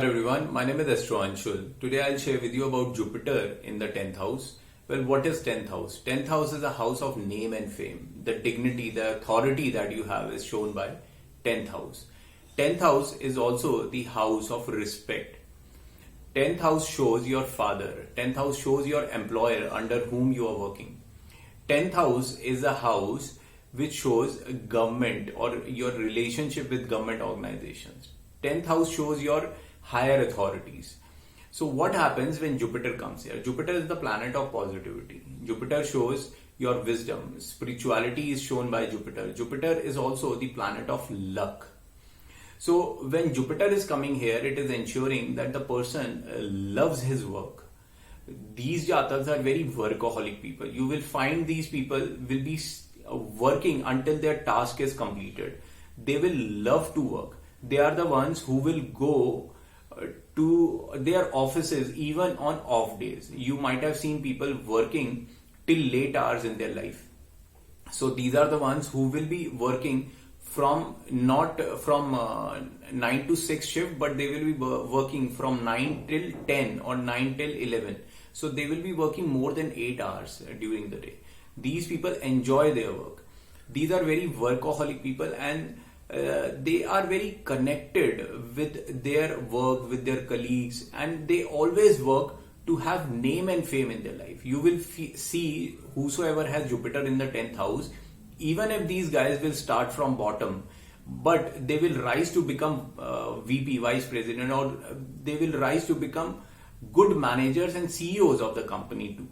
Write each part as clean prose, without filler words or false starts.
Hello everyone, my name is Astro. Today I'll share with you about Jupiter in the 10th house. Well, what is 10th house? 10th house is a house of name and fame. The dignity, the authority that you have is shown by 10th house. 10th house is also the house of respect. 10th house shows your father. 10th house shows your employer under whom you are working. 10th house is a house which shows government or your relationship with government organizations. 10th house shows your higher authorities. So what happens when Jupiter comes here? Jupiter is the planet of positivity. Jupiter shows your wisdom. Spirituality is shown by Jupiter. Jupiter is also the planet of luck. So when Jupiter is coming here, it is ensuring that the person loves his work. These Jataks are very workaholic people. You will find these people will be working until their task is completed. They will love to work. They are the ones who will go to their offices even on off days. You might have seen people working till late hours in their life. So these are the ones who will be working not from 9 to 6 shift, but they will be working from 9 till 10 or 9 till 11. So they will be working more than 8 hours during the day. These people enjoy their work. These are very workaholic people, and they are very connected with their work, with their colleagues, and they always work to have name and fame in their life. You will see whosoever has Jupiter in the 10th house, even if these guys will start from bottom, but they will rise to become VP, Vice President, or they will rise to become good managers and CEOs of the company too.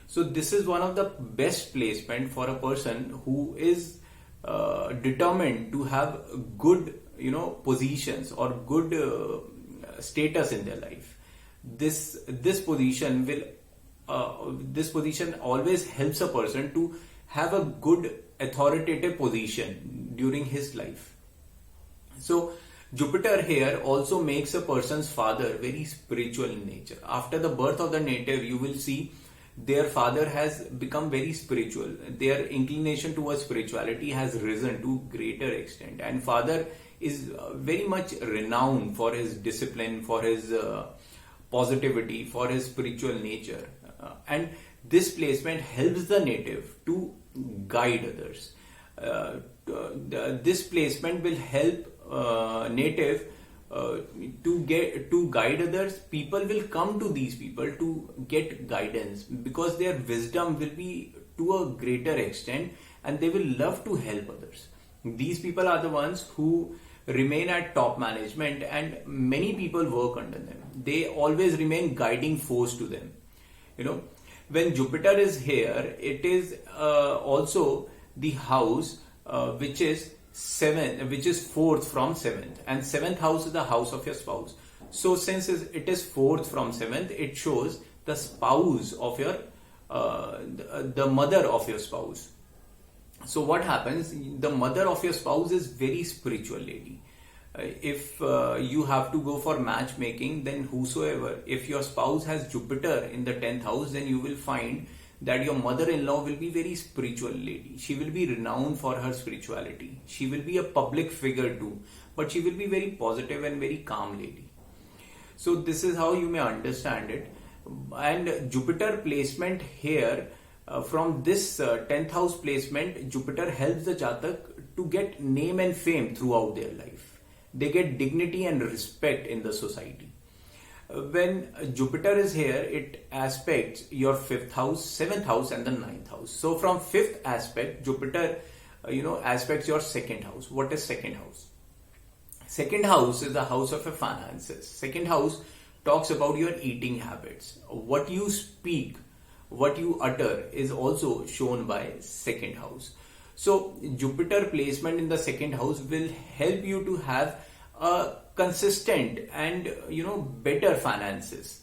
So this is one of the best placement for a person who is determined to have good positions or good status in their life. This position always helps a person to have a good authoritative position during his life. So Jupiter here also makes a person's father very spiritual in nature. After the birth of the native, you will see their father has become very spiritual. Their inclination towards spirituality has risen to greater extent, and father is very much renowned for his discipline, for his positivity, for his spiritual nature. And this placement helps the native to guide others. This placement will help native to guide others. People will come to these people to get guidance because their wisdom will be to a greater extent, and they will love to help others. These people are the ones who remain at top management, and many people work under them. They always remain guiding force to them. When Jupiter is here, it is also the house which is 7th, which is 4th from 7th, and 7th house is the house of your spouse. So since it is 4th from 7th, it shows the spouse of your the mother of your spouse. So what happens? The mother of your spouse is very spiritual lady. If you have to go for matchmaking, then whosoever, if your spouse has Jupiter in the 10th house, then you will find that your mother-in-law will be very spiritual lady. She will be renowned for her spirituality. She will be a public figure too, but she will be very positive and very calm lady. So this is how you may understand it. And Jupiter placement here, from this 10th house placement, Jupiter helps the Jatak to get name and fame throughout their life. They get dignity and respect in the society. When Jupiter is here, it aspects your 5th house, 7th house, and the 9th house. So from 5th aspect, Jupiter aspects your 2nd house. What is 2nd house? 2nd house is the house of your finances. 2nd house talks about your eating habits. What you speak, what you utter is also shown by 2nd house. So Jupiter placement in the 2nd house will help you to have a consistent and better finances.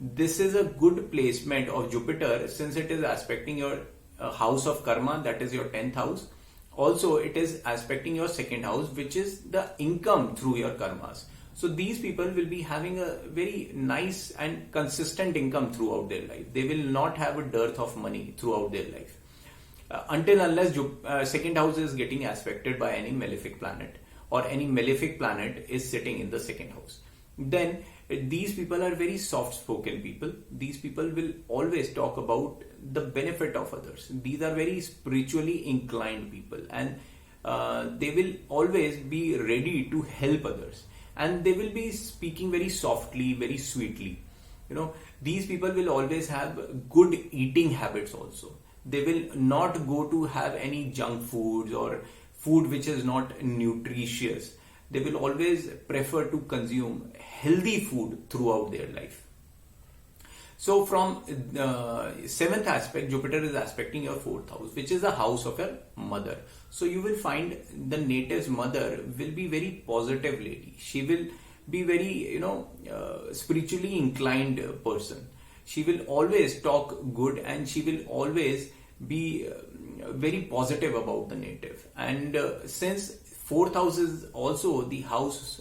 This is a good placement of Jupiter since it is aspecting your house of karma, that is your 10th house. Also it is aspecting your 2nd house, which is the income through your karmas. So these people will be having a very nice and consistent income throughout their life. They will not have a dearth of money throughout their life until unless 2nd house is getting aspected by any malefic planet, or any malefic planet is sitting in the 2nd house. Then These people are very soft spoken people. These people will always talk about the benefit of others. These are very spiritually inclined people, and they will always be ready to help others, and they will be speaking very softly, very sweetly. These people will always have good eating habits also. They will not go to have any junk foods or food which is not nutritious. They will always prefer to consume healthy food throughout their life. So from seventh aspect, Jupiter is aspecting your fourth house, which is the house of your mother. So you will find the native's mother will be very positive lady. She will be very, spiritually inclined person. She will always talk good, and she will always be very positive about the native. And since fourth house is also the house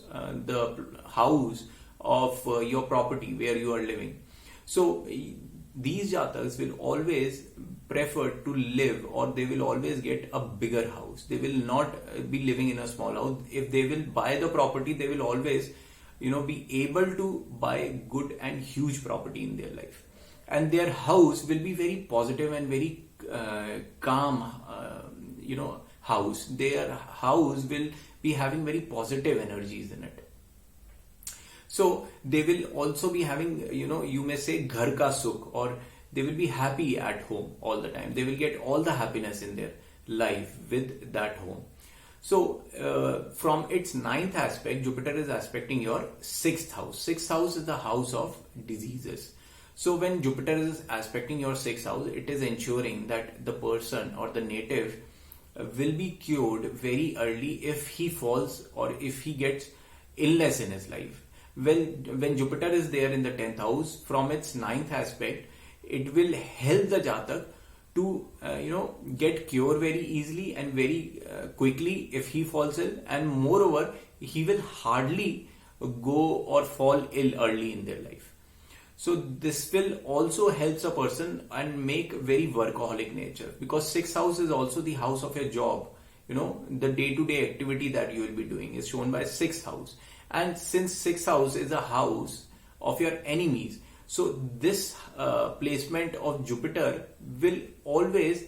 of your property where you are living, so these jataks will always prefer to live, or they will always get a bigger house. They will not be living in a small house. If they will buy the property, they will always be able to buy good and huge property in their life, and their house will be very positive and very calm house. Their house will be having very positive energies in it. So they will also be having, you may say ghar ka sukh, or they will be happy at home all the time. They will get all the happiness in their life with that home. So from its ninth aspect, Jupiter is aspecting your sixth house. Sixth house is the house of diseases. So when Jupiter is aspecting your sixth house, it is ensuring that the person or the native will be cured very early if he falls or if he gets illness in his life. When Jupiter is there in the 10th house, from its ninth aspect, it will help the Jatak to get cure very easily and very quickly if he falls ill, and moreover he will hardly go or fall ill early in their life. So this will also help a person and make very workaholic nature, because sixth house is also the house of your job. The day-to-day activity that you will be doing is shown by sixth house, and since sixth house is a house of your enemies, so this placement of Jupiter will always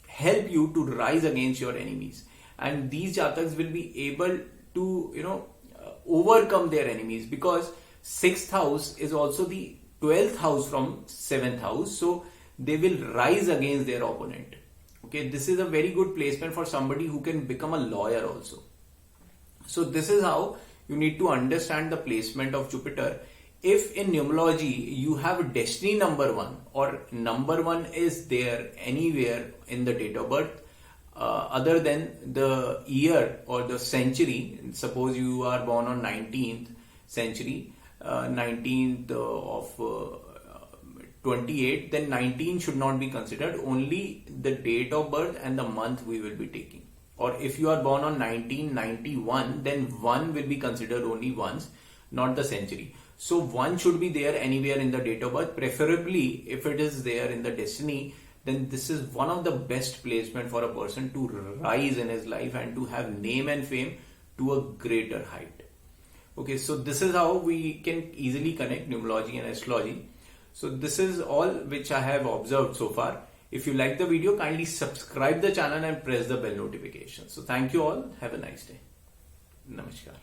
help you to rise against your enemies, and these Jataks will be able to overcome their enemies, because sixth house is also the 12th house from 7th house, so they will rise against their opponent. Okay, this is a very good placement for somebody who can become a lawyer also. So this is how you need to understand the placement of Jupiter. If in numerology you have destiny number 1, or number 1 is there anywhere in the date of birth other than the year or the century, suppose you are born on 19th century, 19th of 28, then 19 should not be considered. Only the date of birth and the month we will be taking. Or if you are born on 1991, then 1 will be considered only once, not the century. So 1 should be there anywhere in the date of birth. Preferably, if it is there in the destiny, then this is one of the best placement for a person to rise in his life and to have name and fame to a greater height. Okay, so this is how we can easily connect numerology and astrology. So this is all which I have observed so far. If you like the video, kindly subscribe the channel and press the bell notification. So thank you all. Have a nice day. Namaskar.